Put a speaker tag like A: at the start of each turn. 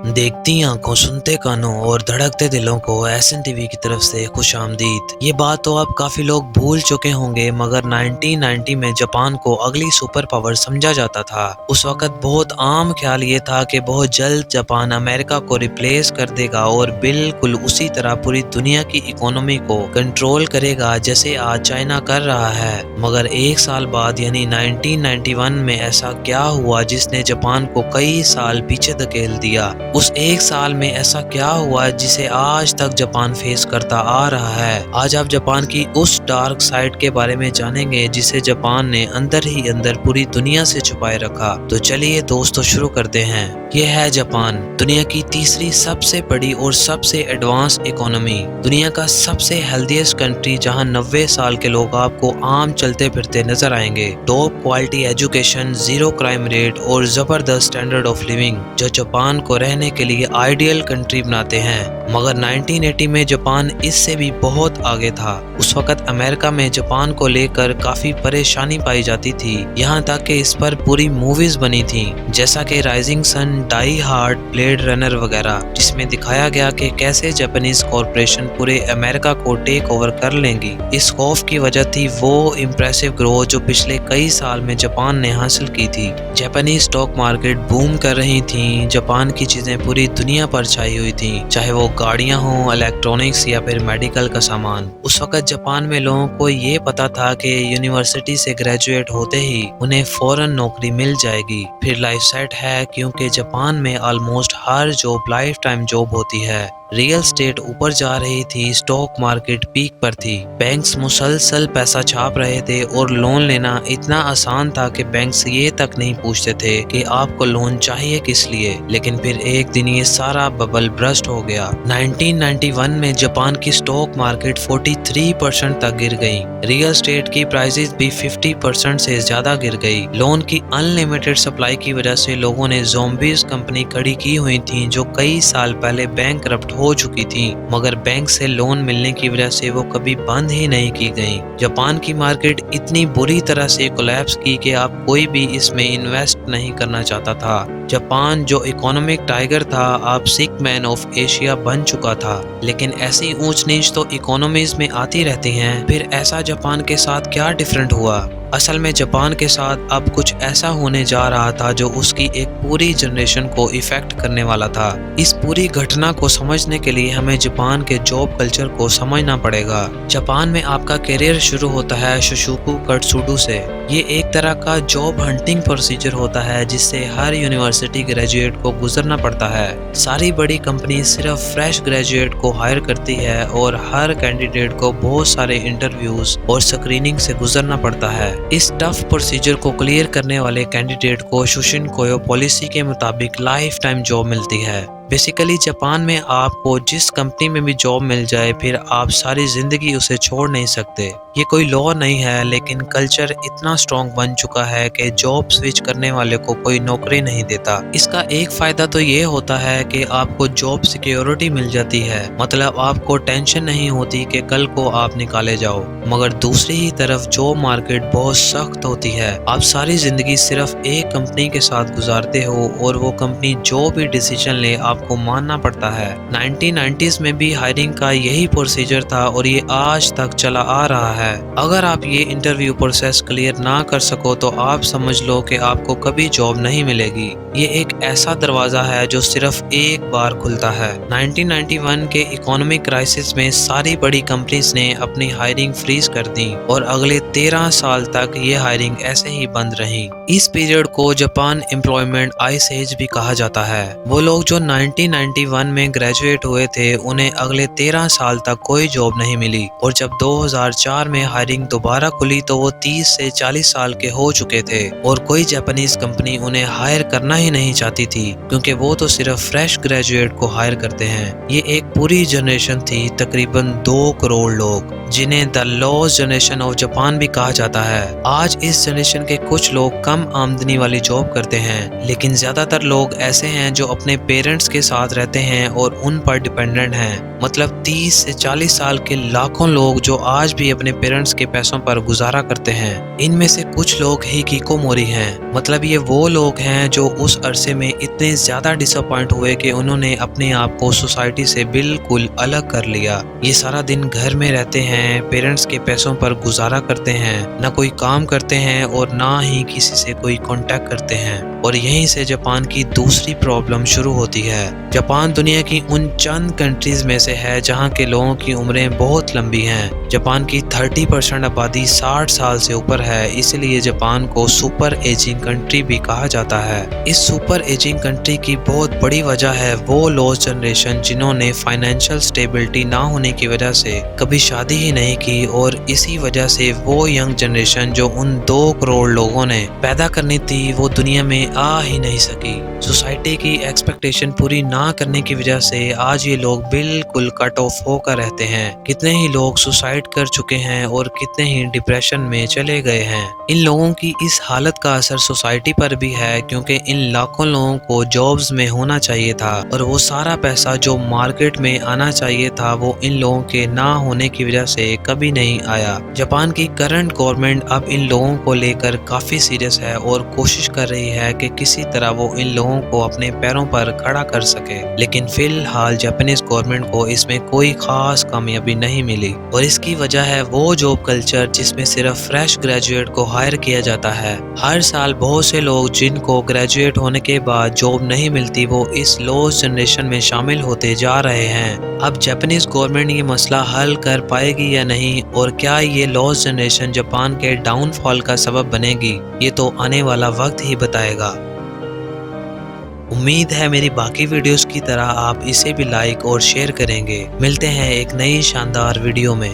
A: देखती आंखों, सुनते कानों और धड़कते दिलों को एसएन टीवी की तरफ से खुश आमदीद। ये बात तो अब काफी लोग भूल चुके होंगे, मगर 1990 में जापान को अगली सुपर पावर समझा जाता था। उस वक्त बहुत आम ख्याल ये था कि बहुत जल्द जापान अमेरिका को रिप्लेस कर देगा और बिल्कुल उसी तरह पूरी दुनिया की इकोनॉमी को कंट्रोल करेगा जैसे आज चाइना कर रहा है। मगर एक साल बाद यानी 1991 में ऐसा क्या हुआ जिसने जापान को कई साल पीछे धकेल दिया। उस एक साल में ऐसा क्या हुआ जिसे आज तक जापान फेस करता आ रहा है। आज आप जापान की उस डार्क साइड के बारे में जानेंगे जिसे जापान ने अंदर ही अंदर पूरी दुनिया से छुपाए रखा। तो चलिए दोस्तों शुरू करते हैं। ये है जापान, दुनिया की तीसरी सबसे बड़ी और सबसे एडवांस इकोनॉमी, दुनिया का सबसे हेल्दीएस्ट कंट्री जहां 90 साल के लोग आपको आम चलते फिरते नजर आएंगे। Top quality education, zero crime rate और जबरदस्त स्टैंडर्ड ऑफ लिविंग जो जापान को रहने के लिए आइडियल कंट्री बनाते हैं। मगर 1980 में जापान इससे भी बहुत आगे था। उस वक्त अमेरिका में जापान को लेकर काफी परेशानी पाई जाती थी, यहाँ तक कि इस पर पूरी मूवीज बनी थी जैसा कि rising sun, die hard, blade runner वगैरह, जिसमें दिखाया गया कि कैसे जापानीज कॉरपोरेशन पूरे अमेरिका को टेक ओवर कर लेंगी। इस खौफ की वजह थी वो इम्प्रेसिव ग्रोथ जो पिछले कई साल में जापान ने हासिल की थी। जापानी स्टॉक मार्केट बूम कर रही थी, जापान की चीजें पूरी दुनिया पर छाई हुई थी, चाहे वो गाड़ियां हों, इलेक्ट्रॉनिक्स या फिर मेडिकल का सामान। उस वक्त जापान में लोगों को ये पता था कि यूनिवर्सिटी से ग्रेजुएट होते ही उन्हें फौरन नौकरी मिल जाएगी, फिर लाइफ सेट है, क्योंकि जापान में ऑलमोस्ट हर जॉब लाइफ टाइम जॉब होती है। रियल स्टेट ऊपर जा रही थी, स्टॉक मार्केट पीक पर थी, बैंक्स मुसलसल पैसा छाप रहे थे और लोन लेना इतना आसान था कि बैंक्स ये तक नहीं पूछते थे कि आपको लोन चाहिए किस लिए। लेकिन फिर एक दिन ये सारा बबल ब्रस्ट हो गया। 1991 में जापान की स्टॉक मार्केट 43% तक गिर गई, रियल स्टेट की प्राइसेस भी 50% से ज्यादा गिर गई। लोन की अनलिमिटेड सप्लाई की वजह से लोगों ने ज़ॉम्बीज कंपनी खड़ी की हुई थी जो कई साल पहले बैंकरप्ट हो चुकी थी, मगर बैंक से लोन मिलने की वजह से वो कभी बंद ही नहीं की गई। जापान की मार्केट इतनी बुरी तरह से कोलैप्स की कि आप कोई भी इसमें इन्वेस्ट नहीं करना चाहता था। जापान जो इकोनॉमिक टाइगर था, आप सिक मैन ऑफ एशिया बन चुका था। लेकिन ऐसी ऊंच नीच तो इकोनॉमीज में आती रहती हैं, फिर ऐसा जापान के साथ क्या डिफरेंट हुआ? असल में जापान के साथ अब कुछ ऐसा होने जा रहा था जो उसकी एक पूरी जनरेशन को इफेक्ट करने वाला था। इस पूरी घटना को समझने के लिए हमें जापान के जॉब कल्चर को समझना पड़ेगा। जापान में आपका करियर शुरू होता है शुशुकु कटसुडू से। ये एक तरह का जॉब हंटिंग प्रोसीजर होता है जिससे हर यूनिवर्सिटी ग्रेजुएट को गुजरना पड़ता है। सारी बड़ी कंपनी सिर्फ फ्रेश ग्रेजुएट को हायर करती है और हर कैंडिडेट को बहुत सारे इंटरव्यूज और स्क्रीनिंग से गुजरना पड़ता है। इस टफ प्रोसीजर को क्लियर करने वाले कैंडिडेट को शुशिन कोयो पॉलिसी के मुताबिक लाइफ टाइम जॉब मिलती है। बेसिकली जापान में आपको जिस कंपनी में भी जॉब मिल जाए फिर आप सारी जिंदगी उसे छोड़ नहीं सकते। ये कोई लॉ नहीं है, लेकिन कल्चर इतना स्ट्रॉन्ग बन चुका है कि जॉब स्विच करने वाले को कोई नौकरी नहीं देता। इसका एक फायदा तो ये होता है कि आपको जॉब सिक्योरिटी मिल जाती है, मतलब आपको टेंशन नहीं होती कि कल को आप निकाले जाओ। मगर दूसरी ही तरफ जॉब मार्केट बहुत सख्त होती है। आप सारी जिंदगी सिर्फ एक कंपनी के साथ गुजारते हो और वो कंपनी जो भी डिसीजन ले आपको मानना पड़ता है। 1990s में भी हायरिंग का यही प्रोसीजर था और ये आज तक चला आ रहा है। अगर आप ये इंटरव्यू प्रोसेस क्लियर ना कर सको तो आप समझ लो कि आपको कभी जॉब नहीं मिलेगी। ये एक ऐसा दरवाजा है जो सिर्फ एक बार खुलता है। 1991 के इकोनॉमिक क्राइसिस में सारी बड़ी कंपनीज ने अपनी हायरिंग फ्रीज कर दी और अगले 13 साल तक ये हायरिंग ऐसे ही बंद रही। इस पीरियड को जापान एम्प्लॉयमेंट आइस एज भी कहा जाता है। वो लोग जो 1991 में ग्रेजुएट हुए थे उन्हें अगले 13 साल तक कोई जॉब नहीं मिली और जब 2004 में हायरिंग दोबारा खुली तो वो 30 से 40 साल के हो चुके थे और कोई जापानीज कंपनी उन्हें हायर करना ही नहीं चाहती थी, क्योंकि वो तो सिर्फ फ्रेश ग्रेजुएट को हायर करते हैं। ये एक पूरी जनरेशन थी, तकरीबन 2 करोड़ लोग, जिन्हें the lost generation of Japan भी कहा जाता है। आज इस जनरेशन के कुछ लोग कम आमदनी वाली जॉब करते हैं, लेकिन ज्यादातर लोग ऐसे हैं जो अपने पेरेंट्स के साथ रहते हैं और उन पर डिपेंडेंट हैं। मतलब 30 से 40 साल के लाखों लोग जो आज भी अपने पेरेंट्स के पैसों पर गुजारा करते हैं। इनमें से कुछ लोग ही हिकिकोमोरी हैं, मतलब ये वो लोग हैं जो उस अरसे में इतने ज्यादा डिसअपॉइंट हुए कि उन्होंने अपने आप को सोसाइटी से बिल्कुल अलग कर लिया। ये सारा दिन घर में रहते हैं, पेरेंट्स के पैसों पर गुजारा करते हैं, ना कोई काम करते हैं और ना ही किसी से कोई कांटेक्ट करते हैं। और यहीं से जापान की दूसरी प्रॉब्लम शुरू होती है। जापान दुनिया की उन चंद कंट्रीज में से है जहां के लोगों की उम्रें बहुत लंबी हैं। जापान की 30% आबादी 60 साल से ऊपर है, इसलिए जापान को सुपर एजिंग कंट्री भी कहा जाता है। इस सुपर एजिंग कंट्री की बहुत बड़ी वजह है वो लॉस्ट जनरेशन जिन्होंने फाइनेंशियल स्टेबिलिटी ना होने की वजह से कभी शादी ही नहीं की, और इसी वजह से वो यंग जनरेशन जो उन 2 करोड़ लोगों ने पैदा करनी थी वो दुनिया में आ ही नहीं सकी। सोसाइटी की एक्सपेक्टेशन पूरी ना करने की वजह से आज ये लोग बिल्कुल कट ऑफ होकर रहते हैं। कितने ही लोग सुसाइड कर चुके हैं और कितने ही डिप्रेशन में चले गए हैं। इन लोगों की इस हालत का असर सोसाइटी पर भी है, क्योंकि इन लाखों लोगों को जॉब्स में होना चाहिए था और वो सारा पैसा जो मार्केट में आना चाहिए था वो इन लोगों के ना होने की वजह से कभी नहीं आया। जापान की करंट गवर्नमेंट अब इन लोगों को लेकर काफी सीरियस है और कोशिश कर रही है कि किसी तरह वो इन लोगों को अपने पैरों पर खड़ा कर सके, लेकिन फिलहाल जापानीज गवर्नमेंट को इसमें कोई खास कामयाबी नहीं मिली। और इसकी वजह है वो जॉब कल्चर जिसमें सिर्फ फ्रेश ग्रेजुएट को हायर किया जाता है। हर साल बहुत से लोग जिनको ग्रेजुएट होने के बाद जॉब नहीं मिलती वो इस लॉस्ट जनरेशन में शामिल होते जा रहे हैं। अब जापानीज गवर्नमेंट ये मसला हल कर पाएगी या नहीं, और क्या ये लॉस्ट जनरेशन जापान के डाउनफॉल का सबब बनेगी, ये तो आने वाला वक्त ही बताएगा। उम्मीद है मेरी बाकी वीडियोस की तरह आप इसे भी लाइक और शेयर करेंगे। मिलते हैं एक नई शानदार वीडियो में।